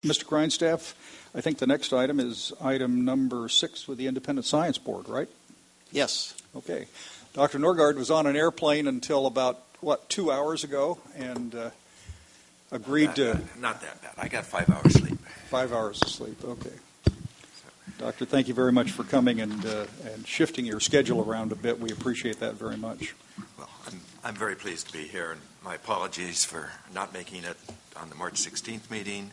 Mr. Grindstaff, I think the next item is item number 6 with the Independent Science Board, right? Yes. Okay. Dr. Norgard was on an airplane until about, 2 hours ago, and agreed to... Not that bad. I got 5 hours sleep. 5 hours of sleep, okay. Doctor, thank you very much for coming and shifting your schedule around a bit. We appreciate that very much. Well, I'm very pleased to be here, and my apologies for not making it on the March 16th meeting,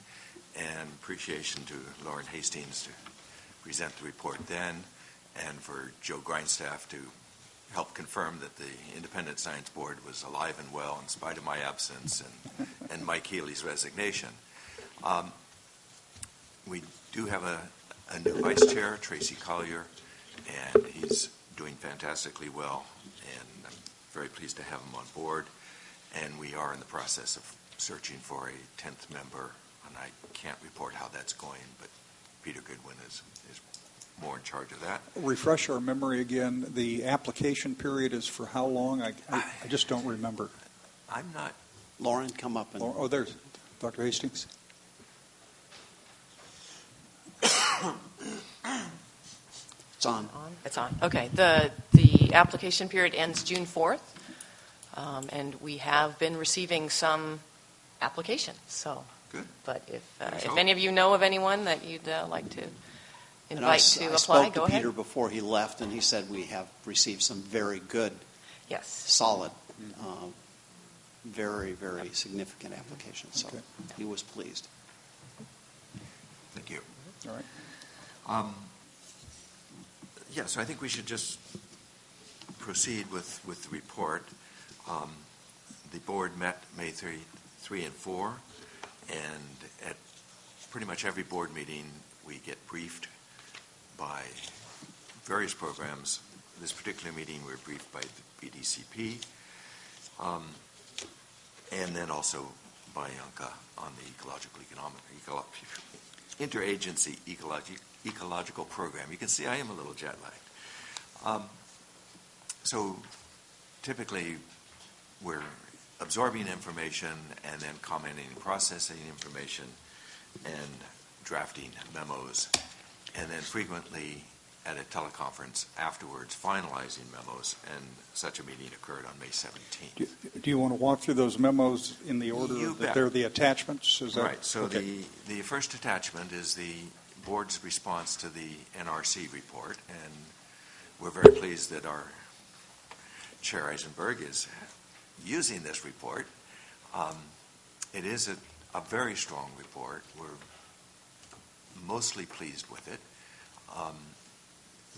and appreciation to Lauren Hastings to present the report then, and for Joe Grindstaff to help confirm that the Independent Science Board was alive and well in spite of my absence and Mike Healy's resignation. We do have a new vice chair, Tracy Collier, and he's doing fantastically well, and I'm very pleased to have him on board. And we are in the process of searching for a 10th member, and I can't report how that's going, but Peter Goodwin is more in charge of that. Refresh our memory again. The application period is for how long? I just don't remember. I'm not... Lauren, come up. Oh, there's Dr. Hastings. It's on. It's on. Okay. The application period ends June 4th, and we have been receiving some applications. So, good. But if any of you know of anyone that you'd like to invite to apply, I spoke go to ahead. Peter before he left, and he said we have received some very good, yes, solid, very, very significant applications. So he was pleased. Thank you. All right. So I think we should just proceed with the report. The board met May 3 and 4, and at pretty much every board meeting we get briefed by various programs. This particular meeting we were briefed by the BDCP, and then also by Yanka on the interagency ecological program. You can see I am a little jet lagged. So typically we're absorbing information and then commenting, processing information, and drafting memos, and then frequently at a teleconference afterwards finalizing memos, and such a meeting occurred on May 17th. Do you want to walk through those memos in the order You that bet. they're the attachments? Is that, right. So okay. the first attachment is the board's response to the NRC report, and we're very pleased that our Chair Eisenberg is using this report. It is a very strong report. We're mostly pleased with it.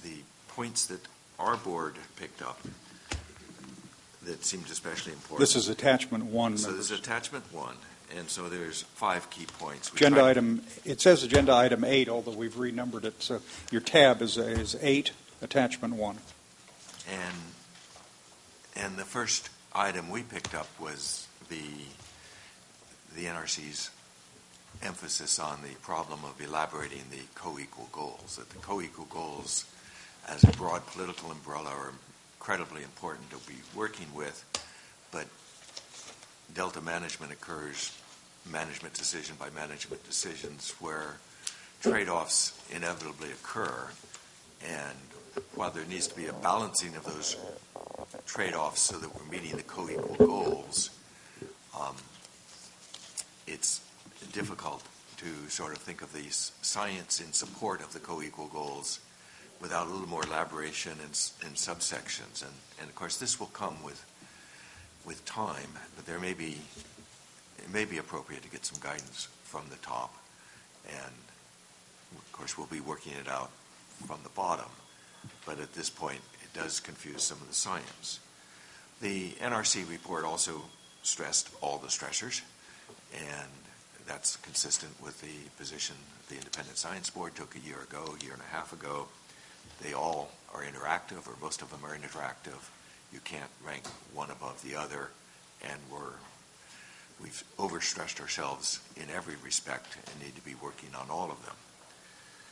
The points that our board picked up that seemed especially important. This is attachment 1. So this is attachment 1, and so there's 5 key points. It says agenda item 8, although we've renumbered it. So your tab is 8, attachment 1. And the first item we picked up was the NRC's emphasis on the problem of elaborating the co-equal goals. That the co-equal goals, as a broad political umbrella, are incredibly important to be working with, but Delta management occurs management decision by management decisions where trade-offs inevitably occur, and while there needs to be a balancing of those trade-offs so that we're meeting the co-equal goals, it's difficult to sort of think of the science in support of the co-equal goals without a little more elaboration in subsections. And of course, this will come with time, but it may be appropriate to get some guidance from the top. And of course, we'll be working it out from the bottom. But at this point, it does confuse some of the science. The NRC report also stressed all the stressors, and that's consistent with the position the Independent Science Board took a year and a half ago. They all are interactive, or most of them are interactive. You can't rank one above the other, and we've overstressed ourselves in every respect and need to be working on all of them.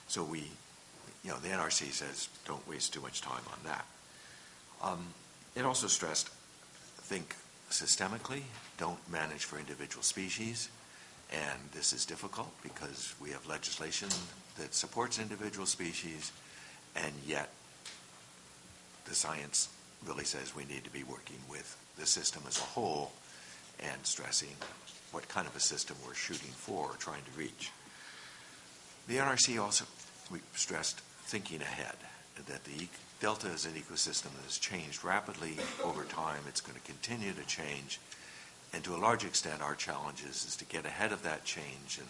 So the NRC says don't waste too much time on that. It also stressed think systemically, don't manage for individual species, And this is difficult because we have legislation that supports individual species, and yet the science really says we need to be working with the system as a whole and stressing what kind of a system we're shooting for or trying to reach. The NRC also stressed thinking ahead, that the Delta is an ecosystem that has changed rapidly over time. It's going to continue to change. And to a large extent, our challenge is to get ahead of that change and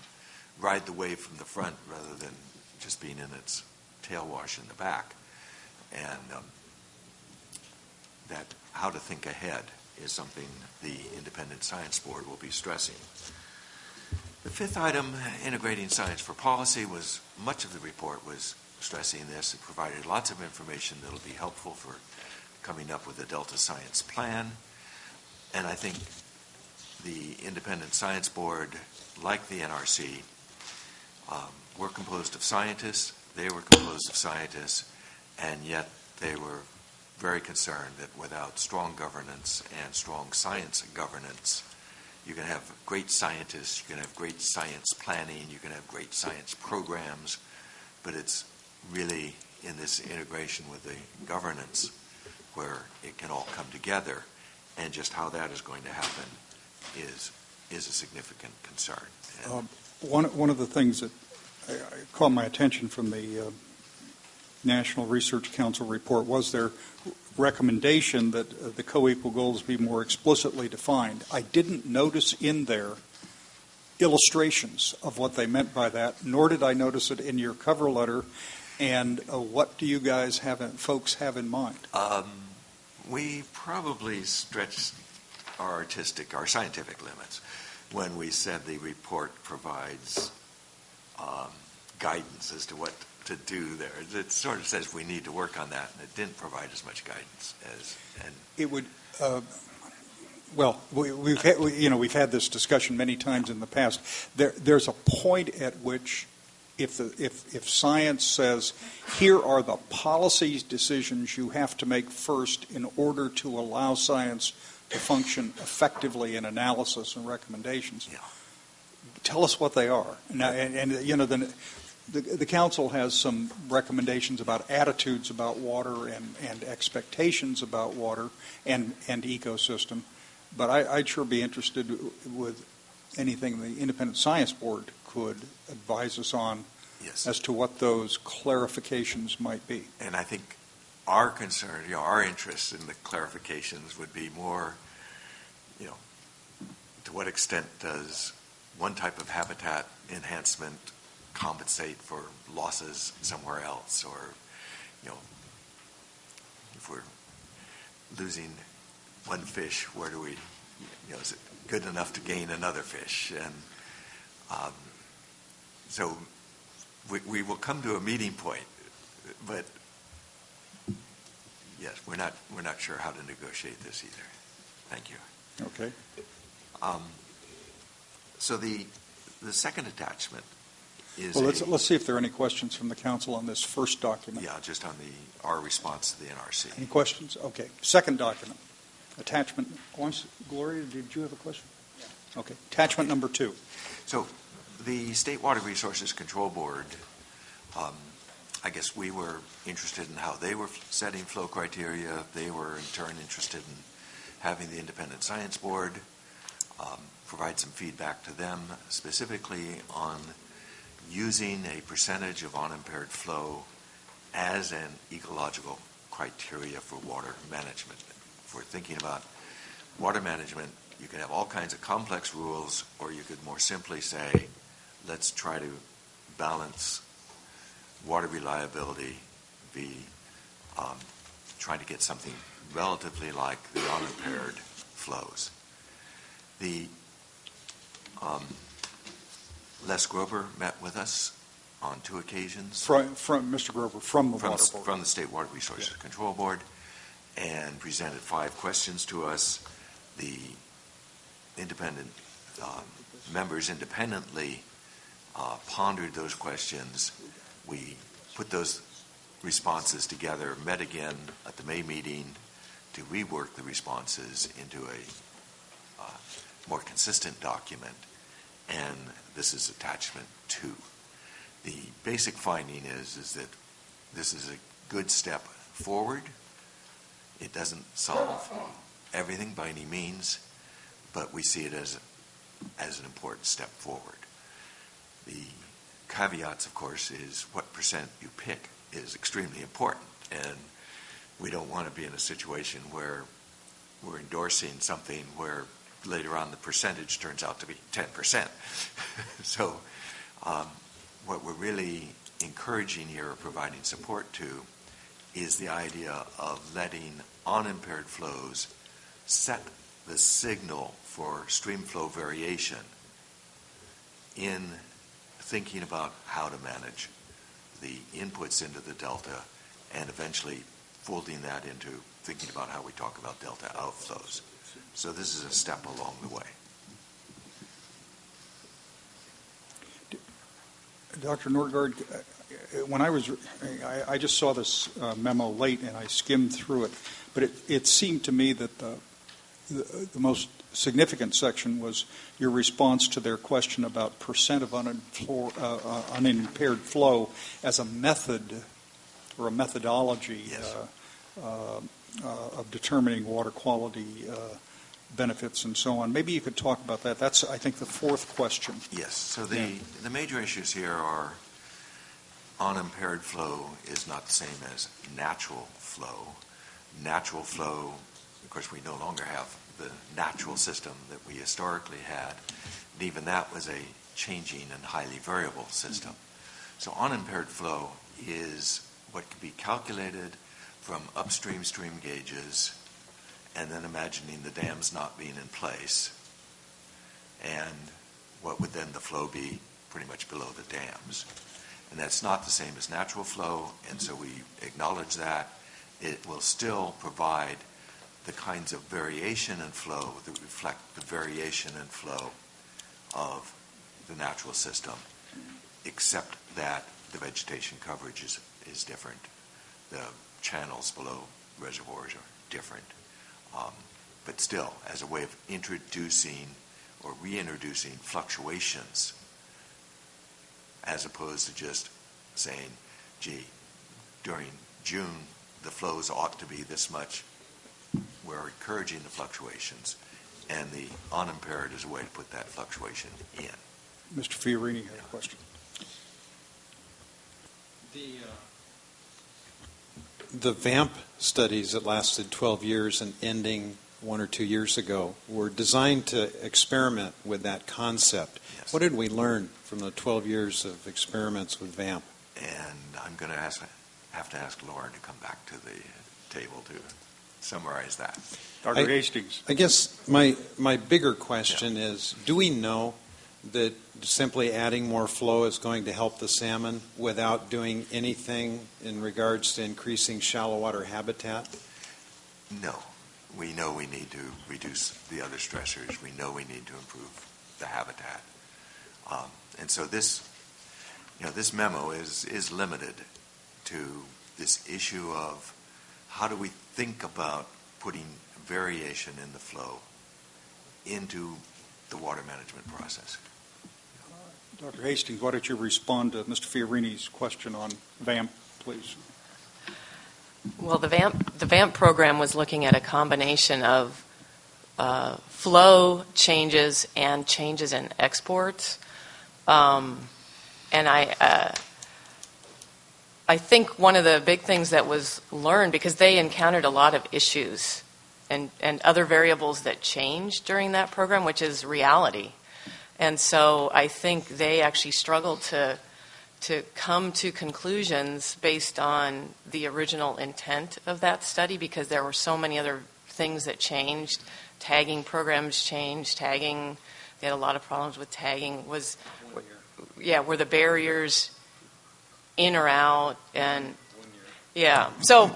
ride the wave from the front rather than just being in its tailwash in the back. And that how to think ahead is something the Independent Science Board will be stressing. The fifth item, integrating science for policy, was much of the report was stressing this. It provided lots of information that will be helpful for coming up with a Delta Science Plan. And I think the Independent Science Board, like the NRC, were composed of scientists. They were composed of scientists, and yet they were very concerned that without strong governance and strong science governance, you can have great scientists, you can have great science planning, you can have great science programs, but it's really in this integration with the governance where it can all come together, and just how that is going to happen is a significant concern. One of the things that caught my attention from the National Research Council report was their recommendation that the co-equal goals be more explicitly defined. I didn't notice in there illustrations of what they meant by that, nor did I notice it in your cover letter. And what do you guys folks have in mind? We probably stretched our scientific limits when we said the report provides guidance as to what to do there. It sort of says we need to work on that, and it didn't provide as much guidance as. And it would. Well, we've had this discussion many times in the past. There's a point at which, if science says, here are the policy decisions you have to make first in order to allow science to function effectively in analysis and recommendations, tell us what they are. Now, the council has some recommendations about attitudes about water and expectations about water and ecosystem, but I'd sure be interested with anything the Independent Science Board could advise us on as to what those clarifications might be. And I think our concern, our interest in the clarifications would be more, to what extent does one type of habitat enhancement compensate for losses somewhere else, or if we're losing one fish, where do we, is it good enough to gain another fish? And so we will come to a meeting point, but yes, we're not sure how to negotiate this either. Thank you. Okay. So the second attachment is. Well, let's see if there are any questions from the council on this first document. Yeah, just on our response to the NRC. Any questions? Okay. Second document, attachment. Gloria, did you have a question? Yeah. Okay. Attachment number 2. So the State Water Resources Control Board, I guess we were interested in how they were setting flow criteria. They were in turn interested in having the Independent Science Board provide some feedback to them, specifically on using a percentage of unimpaired flow as an ecological criteria for water management. If we're thinking about water management, you can have all kinds of complex rules, or you could more simply say, let's try to balance water reliability, trying to get something relatively like the unimpaired flows. The Les Grover met with us on 2 occasions. From Mr. Grover, from the Water Board. From the State Water Resources Control Board, and presented 5 questions to us. The independent members independently pondered those questions. We put those responses together, met again at the May meeting to rework the responses into a more consistent document, and this is attachment 2. The basic finding is that this is a good step forward. It doesn't solve everything by any means, but we see it as an important step forward. The caveats, of course, is what percent you pick is extremely important, and we don't want to be in a situation where we're endorsing something where later on the percentage turns out to be 10%. So what we're really encouraging here or providing support to is the idea of letting unimpaired flows set the signal for stream flow variation in thinking about how to manage the inputs into the delta and eventually folding that into thinking about how we talk about delta outflows. So this is a step along the way. Dr. Nordgaard, when I just saw this memo late and I skimmed through it, but it seemed to me that the most significant section was your response to their question about percent of unimpaired flow as a method or a methodology Yes. Of determining water quality benefits and so on. Maybe you could talk about that. That's, I think, the fourth question. Yes. So the major issues here are unimpaired flow is not the same as natural flow. Natural flow, of course, we no longer have the natural system that we historically had, and even that was a changing and highly variable system. So unimpaired flow is what can be calculated from upstream stream gauges and then imagining the dams not being in place, and what would then the flow be pretty much below the dams. And that's not the same as natural flow, and so we acknowledge that. It will still provide the kinds of variation in flow that reflect the variation in flow of the natural system, except that the vegetation coverage is different. The channels below reservoirs are different. But still, as a way of introducing or reintroducing fluctuations, as opposed to just saying, gee, during June, the flows ought to be this much. We're encouraging the fluctuations, and the unimpaired is a way to put that fluctuation in. Mr. Fiorini had a question. The VAMP studies that lasted 12 years and ending 1 or 2 years ago were designed to experiment with that concept. Yes. What did we learn from the 12 years of experiments with VAMP? And I'm going to have to ask Lauren to come back to the table to summarize that. Dr. Hastings. I guess my bigger question is, do we know that simply adding more flow is going to help the salmon without doing anything in regards to increasing shallow water habitat? No. We know we need to reduce the other stressors. We know we need to improve the habitat. And so this memo is limited to this issue of how do we think about putting variation in the flow into the water management process. Dr. Hastings, why don't you respond to Mr. Fiorini's question on VAMP, please? Well, the VAMP program was looking at a combination of flow changes and changes in exports. And I think one of the big things that was learned, because they encountered a lot of issues and other variables that changed during that program, which is reality. And so I think they actually struggled to come to conclusions based on the original intent of that study, because there were so many other things that changed. Tagging programs changed. Tagging, they had a lot of problems with tagging. Were the barriers in or out? And yeah, so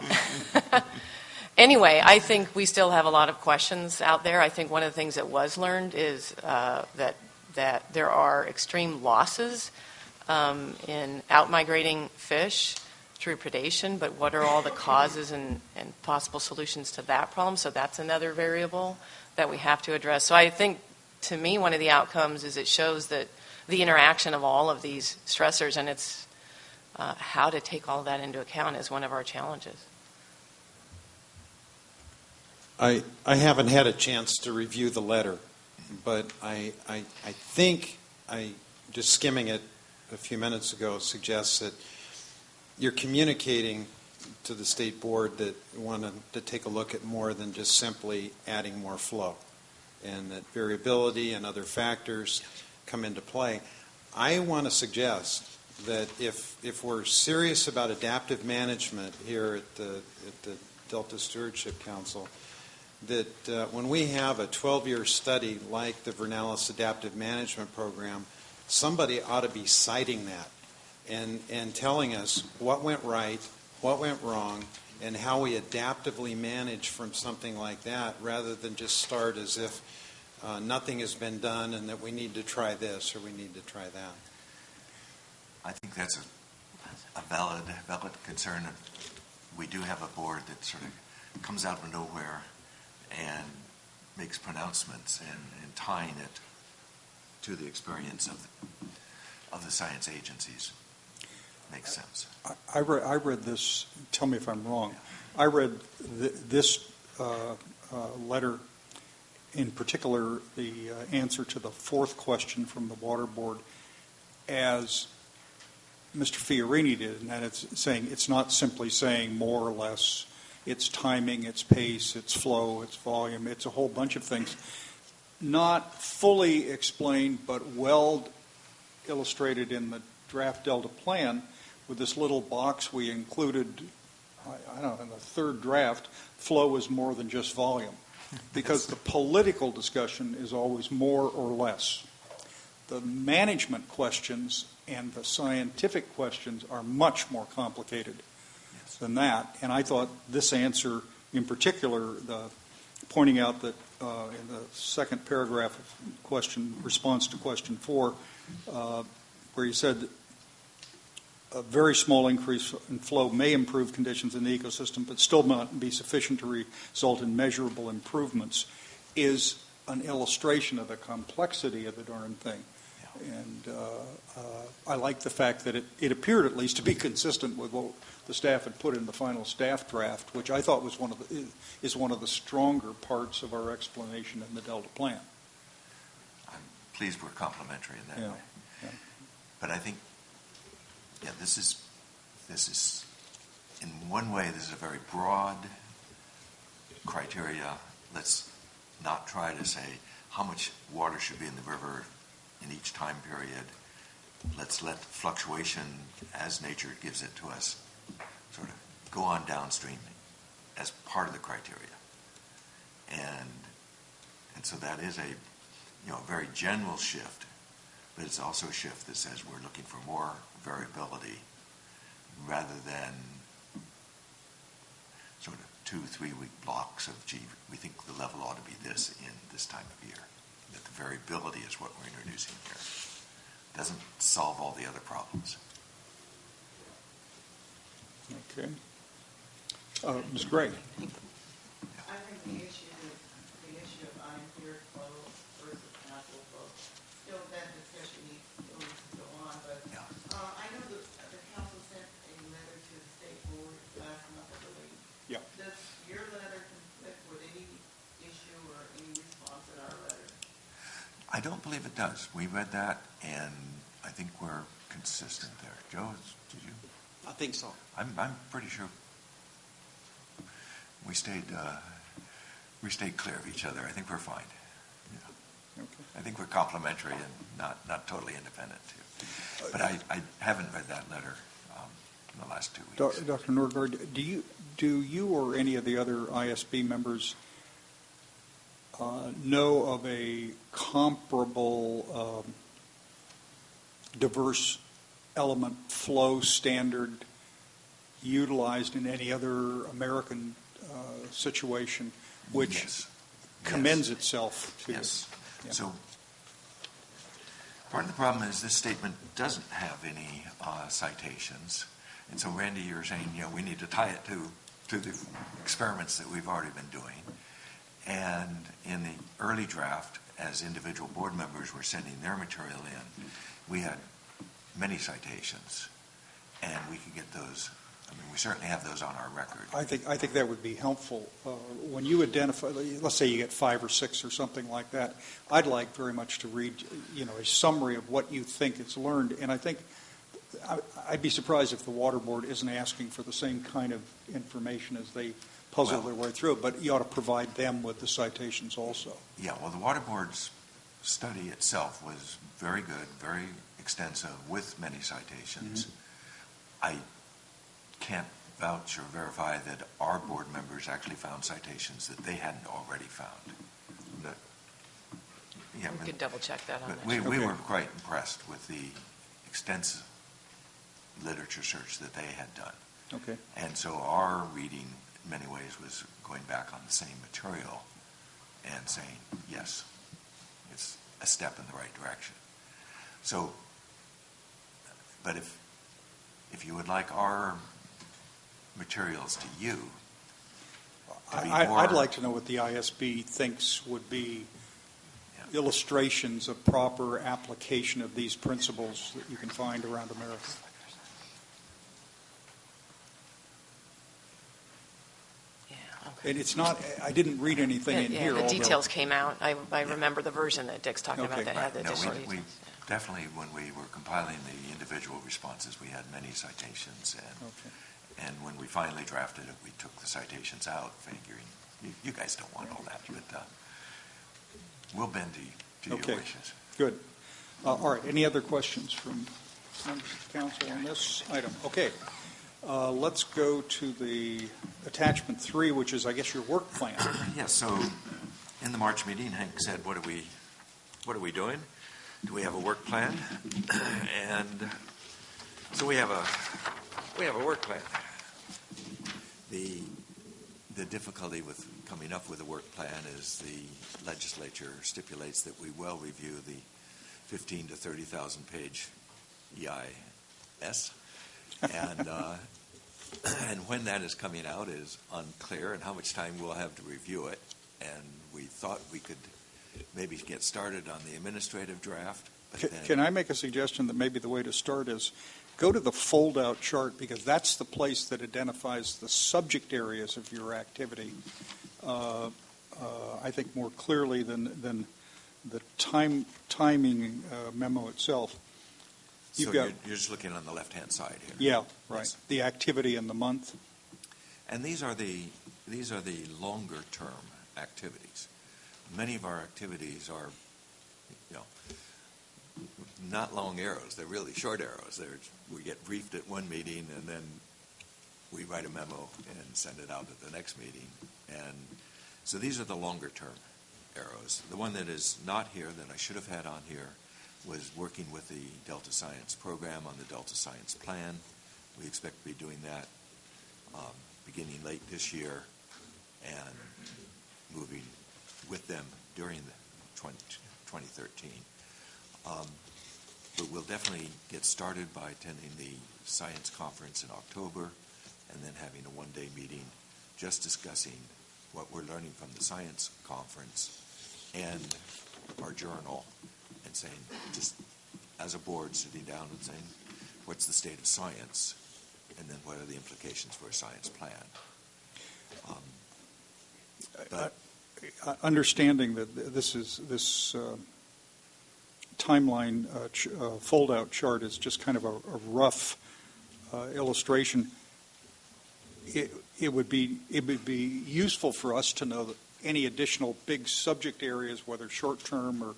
anyway, I think we still have a lot of questions out there. I think one of the things that was learned is that there are extreme losses in out-migrating fish through predation, but what are all the causes and possible solutions to that problem? So that's another variable that we have to address. So I think to me, one of the outcomes is it shows that the interaction of all of these stressors, and it's how to take all that into account is one of our challenges. I haven't had a chance to review the letter, but I think just skimming it a few minutes ago suggests that you're communicating to the state board that you want to take a look at more than just simply adding more flow, and that variability and other factors come into play. I want to suggest that if we're serious about adaptive management here at the Delta Stewardship Council, that when we have a 12-year study like the Vernalis Adaptive Management Program, somebody ought to be citing that and telling us what went right, what went wrong, and how we adaptively manage from something like that, rather than just start as if nothing has been done and that we need to try this or we need to try that. I think that's a valid concern. We do have a board that sort of comes out of nowhere and makes pronouncements and tying it to the experience of the science agencies makes sense. I read this, tell me if I'm wrong, I read this letter, in particular the answer to the fourth question from the Water Board, as Mr. Fiorini did, and that it's saying it's not simply saying more or less, it's timing, it's pace, it's flow, it's volume, it's a whole bunch of things. Not fully explained, but well illustrated in the draft Delta plan with this little box we included, I don't know, in the third draft, flow is more than just volume. Because the political discussion is always more or less. The management questions and the scientific questions are much more complicated than that. And I thought this answer, in particular, pointing out that in the second paragraph of response to question 4, where you said a very small increase in flow may improve conditions in the ecosystem, but still not be sufficient to result in measurable improvements, is an illustration of the complexity of the darn thing. And I like the fact that it appeared at least to be consistent with what the staff had put in the final staff draft, which I thought was one of the stronger parts of our explanation in the Delta plan. I'm pleased we're complimentary in that way. Yeah. But I think, this is in one way, this is a very broad criteria. Let's not try to say how much water should be in the river in each time period. Let's let fluctuation, as nature gives it to us, sort of go on downstream as part of the criteria. And so that is a very general shift, but it's also a shift that says we're looking for more variability rather than sort of 2-3 week blocks of, we think the level ought to be this in this time of year. That the variability is what we're introducing here. Doesn't solve all the other problems. Okay. Ms. Gray. I think the issue of unimpaired flow versus natural flow, still that discussion needs to go on, but I know that the council sent a letter to the state board last month, I believe. Yeah. Does your letter conflict with any issue or any response in our letter? I don't believe it does. We read that, and I think we're consistent there. Joe, did you? I think so. I'm pretty sure we stayed clear of each other. I think we're fine. Yeah. Okay. I think we're complementary and not totally independent too. But I haven't read that letter in the last 2 weeks. Dr. Nordgaard, do you or any of the other ISB members know of a comparable diverse element flow standard utilized in any other American situation which commends itself to? Yes. Yeah. So part of the problem is this statement doesn't have any citations. And so, Randy, you're saying, we need to tie it to the experiments that we've already been doing. And in the early draft, as individual board members were sending their material in, we had many citations, and we could get those. I mean, we certainly have those on our record. I think that would be helpful. When you identify, let's say you get 5 or 6 or something like that, I'd like very much to read, a summary of what you think is learned. And I think I'd be surprised if the Water Board isn't asking for the same kind of information as they puzzle their way through it, but you ought to provide them with the citations also. Yeah, well, the Water Board's study itself was very good, very extensive, with many citations. Mm-hmm. I can't vouch or verify that our board members actually found citations that they hadn't already found. We could double check that on we were quite impressed with the extensive literature search that they had done. Okay. And so our reading, in many ways, was going back on the same material and saying, yes, it's a step in the right direction. So, but if you would like our materials to you, I'd like to know what the ISB thinks would be illustrations of proper application of these principles that you can find around America. And it's not, I didn't read anything in here. The details came out. I remember the version that Dick's talking about that had the additional we details. definitely, when we were compiling the individual responses, we had many citations. And when we finally drafted it, we took the citations out, figuring, you guys don't want all that, but we'll bend to your wishes. Good. All right, any other questions from members of the council on this item? Okay. Let's go to the attachment 3, which is, I guess, your work plan. Yes. So, in the March meeting, Hank said, "What are we doing? Do we have a work plan?" And so we have a work plan. The difficulty with coming up with a work plan is the legislature stipulates that we will review the 15 to 30,000 page EIS. And when that is coming out is unclear, and how much time we'll have to review it. And we thought we could maybe get started on the administrative draft. Can I make a suggestion that maybe the way to start is go to the fold-out chart, because that's the place that identifies the subject areas of your activity, I think more clearly than the timing memo itself. You're just looking on the left-hand side here. Yeah, right. Yes. The activity in the month. And these are the longer-term activities. Many of our activities are, not long arrows. They're really short arrows. We get briefed at one meeting, and then we write a memo and send it out at the next meeting. And so these are the longer-term arrows. The one that is not here that I should have had on here was working with the Delta Science program on the Delta Science plan. We expect to be doing that beginning late this year and moving with them during the 2013. But we'll definitely get started by attending the science conference in October and then having a one-day meeting just discussing what we're learning from the science conference and our journal, and saying, just as a board, sitting down and saying, what's the state of science, and then what are the implications for a science plan? Understanding that this timeline fold-out chart is just kind of a rough illustration. It would be useful for us to know that any additional big subject areas, whether short-term or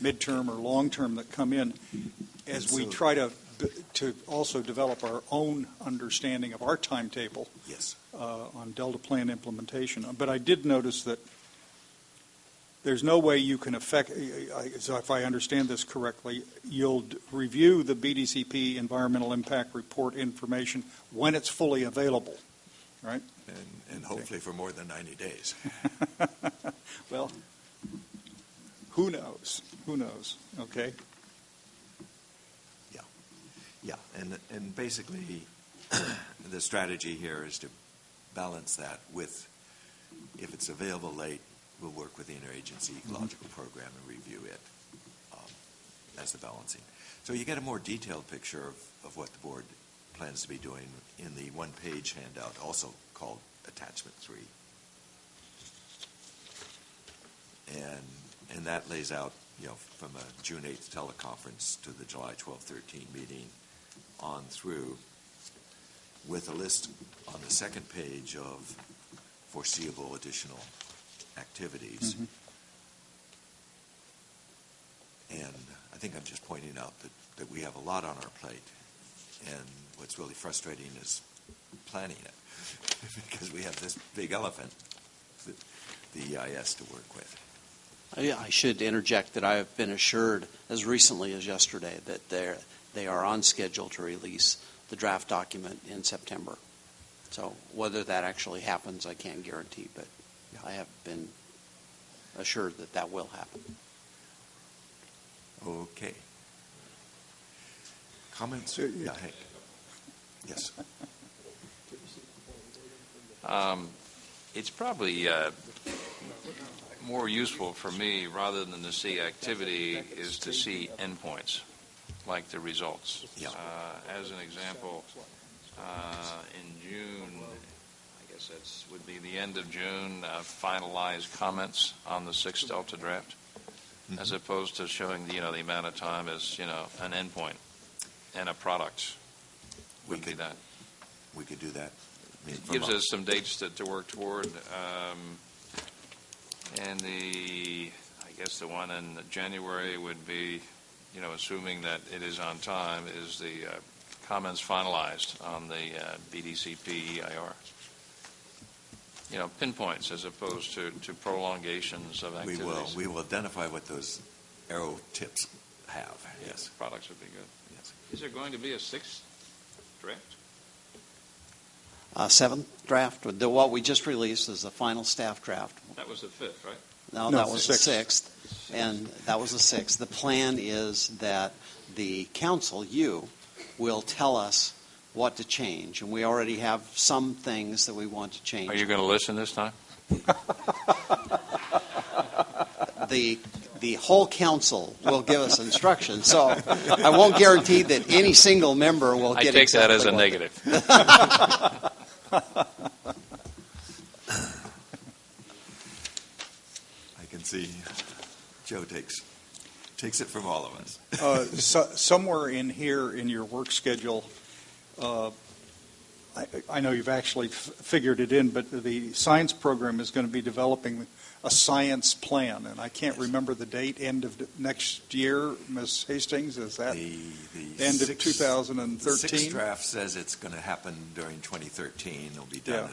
midterm or long-term, that come in, as we try to also develop our own understanding of our timetable. Yes. On Delta Plan implementation. But I did notice that there's no way you can affect, so if I understand this correctly, you'll review the BDCP environmental impact report information when it's fully available, right? And hopefully for more than 90 days. Well, who knows? Who knows? Okay. Yeah. And basically, the strategy here is to balance that with, if it's available late, we'll work with the interagency ecological program and review it as the balancing. So you get a more detailed picture of what the board plans to be doing in the one-page handout, also called Attachment 3. And that lays out, from a June 8th teleconference to the July 12-13 meeting on through, with a list on the second page of foreseeable additional activities. And I think I'm just pointing out that we have a lot on our plate, and what's really frustrating is planning it, because we have this big elephant, the EIS, to work with. I should interject that I have been assured as recently as yesterday that they are on schedule to release the draft document in September. So whether that actually happens, I can't guarantee, but I have been assured that will happen. Okay. Comments? Yeah, Hank. Yes. It's probably more useful for me, rather than to see activity, is to see endpoints, like the results. Yeah. As an example, in June, I guess that would be the end of June, finalized comments on the 6th Delta draft, as opposed to showing the amount of time as an endpoint and a product. We Would be could that. We could do that. It gives us some dates to work toward. And I guess the one in January would be, assuming that it is on time, is the comments finalized on the BDCP EIR. Pinpoints as opposed to prolongations of activities. We will identify what those arrow tips have. Yes. Products would be good. Yes. Is there going to be a 6th draft? 7th draft. What we just released is the final staff draft. That was the 5th, right? No, No, that was the 6th. 6th, and that was the 6th. The plan is that the council, you, will tell us what to change, and we already have some things that we want to change. Are you going to listen this time? The whole council will give us instructions, so I won't guarantee that any single member will get I take that as a exactly negative. I can see Joe takes it from all of us. Somewhere in here in your work schedule, I know you've actually figured it in, but the science program is going to be developing a science plan, and I can't remember the date. End of next year, Ms. Hastings, is that The end of 6th 2013? draft says it's going to happen during 2013. It'll be done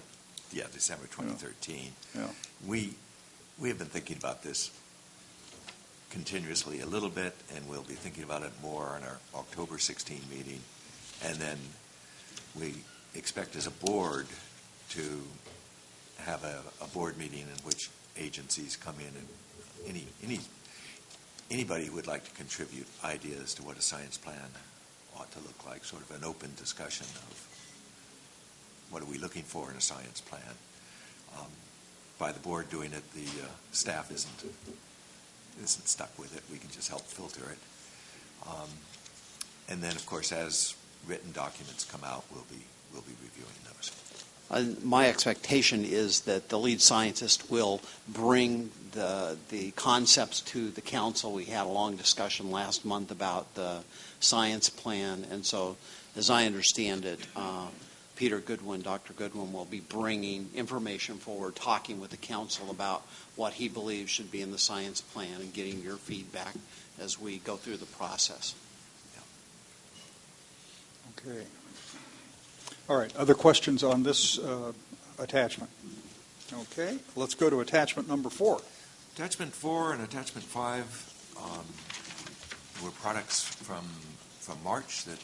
at December 2013. Yeah. We have been thinking about this continuously a little bit, and we'll be thinking about it more in our October 16 meeting. And then we expect as a board to have a board meeting in which agencies come in, and anybody who would like to contribute ideas to what a science plan ought to look like, sort of an open discussion of what are we looking for in a science plan. By the board doing it, the staff isn't stuck with it. We can just help filter it. And then, of course, as written documents come out, we'll be reviewing those. My expectation is that the lead scientist will bring the concepts to the council. We had a long discussion last month about the science plan, and so as I understand it, Dr. Goodwin will be bringing information forward, talking with the council about what he believes should be in the science plan and getting your feedback as we go through the process. Okay. All right. Other questions on this attachment? Okay. Let's go to attachment number 4. Attachment 4 and attachment 5 were products from March that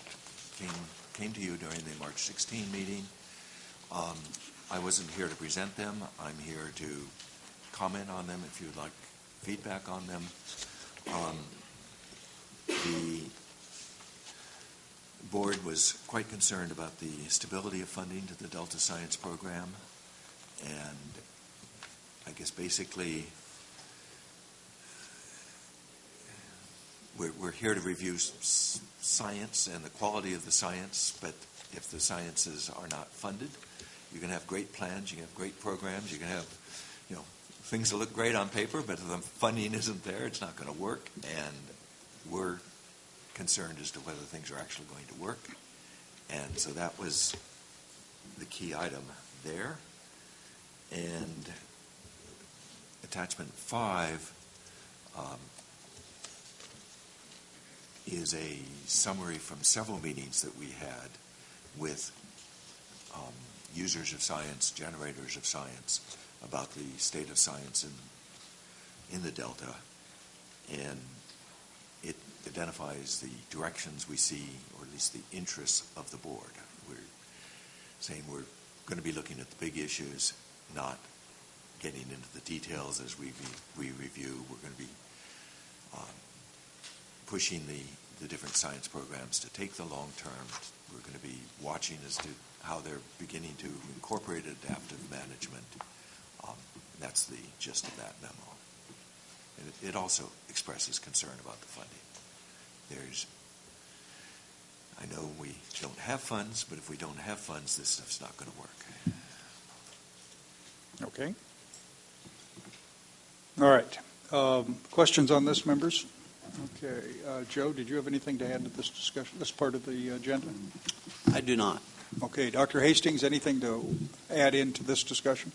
came to you during the March 16 meeting. I wasn't here to present them. I'm here to comment on them if you'd like feedback on them. The board was quite concerned about the stability of funding to the Delta Science Program, and I guess basically we're here to review science and the quality of the science, but if the sciences are not funded, you can have great plans, you can have great programs, you can have, things that look great on paper, but if the funding isn't there, it's not going to work, and we're concerned as to whether things are actually going to work. And so that was the key item there. And attachment 5 is a summary from several meetings that we had with users of science, generators of science, about the state of science in the Delta. And it identifies the directions we see, or at least the interests of the board. We're saying we're going to be looking at the big issues, not getting into the details as we review. We're going to be pushing the different science programs to take the long term. We're going to be watching as to how they're beginning to incorporate adaptive management. That's the gist of that memo. And it also expresses concern about the funding. I know we don't have funds, but if we don't have funds, this stuff's not going to work. Okay. All right. Questions on this, members? Okay. Joe, did you have anything to add to this discussion, this part of the agenda? I do not. Okay. Dr. Hastings, anything to add into this discussion?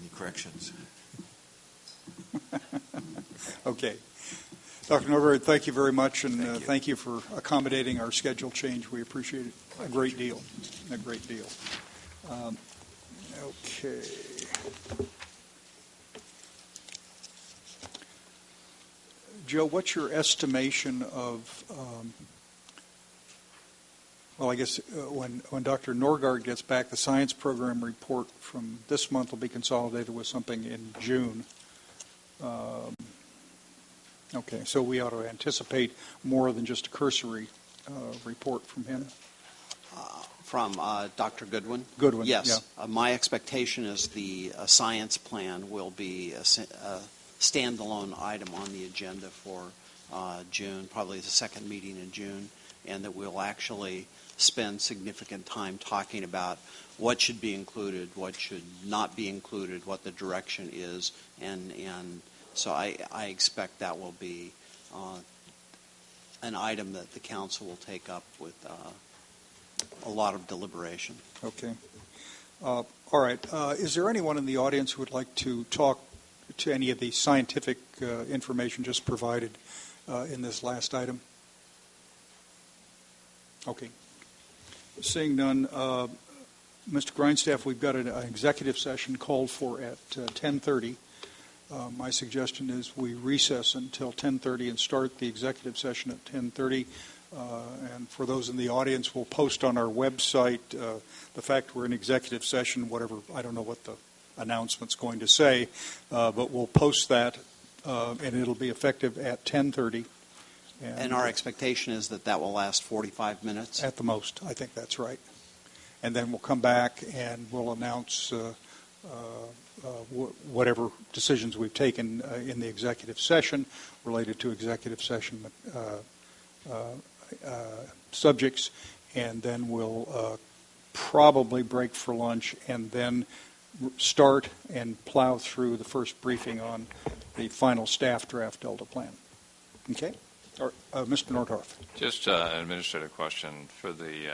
Any corrections? Okay. Dr. Norberg, thank you very much, and Thank you. thank you for accommodating our schedule change. We appreciate it a great deal. A great deal. Okay. Joe, what's your estimation of, I guess when Dr. Norgard gets back, the science program report from this month will be consolidated with something in June. Okay, so we ought to anticipate more than just a cursory report from him. From Dr. Goodwin? Goodwin, yes. yeah. My expectation is the science plan will be a standalone item on the agenda for June, probably the second meeting in June, and that we'll actually spend significant time talking about what should be included, what should not be included, what the direction is, and so I expect that will be an item that the council will take up with a lot of deliberation. Okay. All right. Is there anyone in the audience who would like to talk to any of the scientific information just provided in this last item? Okay. Seeing none, Mr. Grindstaff, we've got an executive session called for at 10:30. My suggestion is we recess until 10:30 and start the executive session at 10:30. And for those in the audience, we'll post on our website the fact we're in executive session, whatever, I don't know what the announcement's going to say, but we'll post that, and it'll be effective at 10:30. And our expectation is that will last 45 minutes? At the most, I think that's right. And then we'll come back and we'll announce whatever decisions we've taken in the executive session related to executive session subjects, and then we'll probably break for lunch and then start and plow through the first briefing on the final staff draft Delta plan. Okay? Mr. Nordhoff. Just an administrative question for the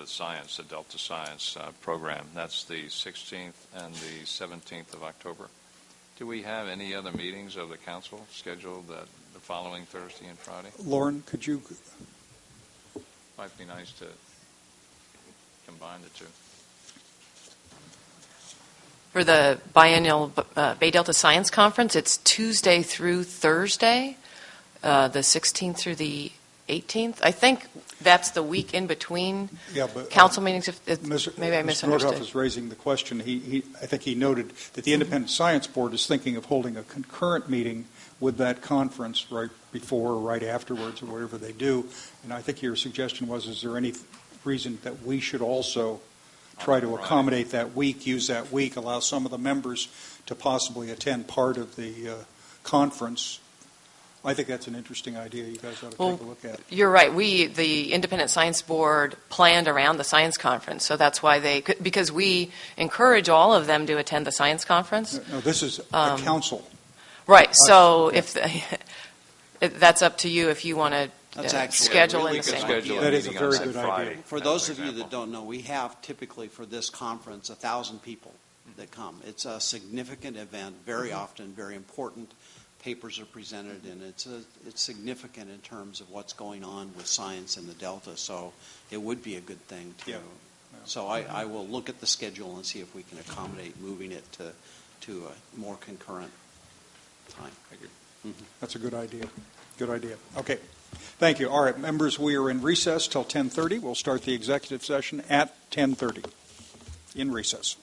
science, the Delta Science program. That's the 16th and the 17th of October. Do we have any other meetings of the council scheduled the following Thursday and Friday? Lauren, could you? Might be nice to combine the two. For the biennial Bay Delta Science Conference, it's Tuesday through Thursday, the 16th through the 18th. I think that's the week in between council meetings. Maybe I misunderstood. Mr. Nordhoff is raising the question. I think he noted that the Independent Science Board is thinking of holding a concurrent meeting with that conference right before or right afterwards or whatever they do. And I think your suggestion was, is there any reason that we should also try to accommodate that week, use that week, allow some of the members to possibly attend part of the conference I think that's an interesting idea. You guys ought to Well, take a look at it. You're right. The Independent Science Board, planned around the science conference, so that's why because we encourage all of them to attend the science conference. No, this is a council. Right. So yeah. that's up to you if you want to That's actually schedule a really in the good same. idea. That is a meeting on very that good Friday, idea. For as those an of you that example. don't know, we have typically for this conference 1,000 people that come. It's a significant event, very often, very important. Papers are presented, and it's significant in terms of what's going on with science in the Delta. So it would be a good thing to. Yeah. So I will look at the schedule and see if we can accommodate moving it to a more concurrent time. That's a good idea. Good idea. Okay. Thank you. All right, members, we are in recess till 10:30. We'll start the executive session at 10:30. In recess.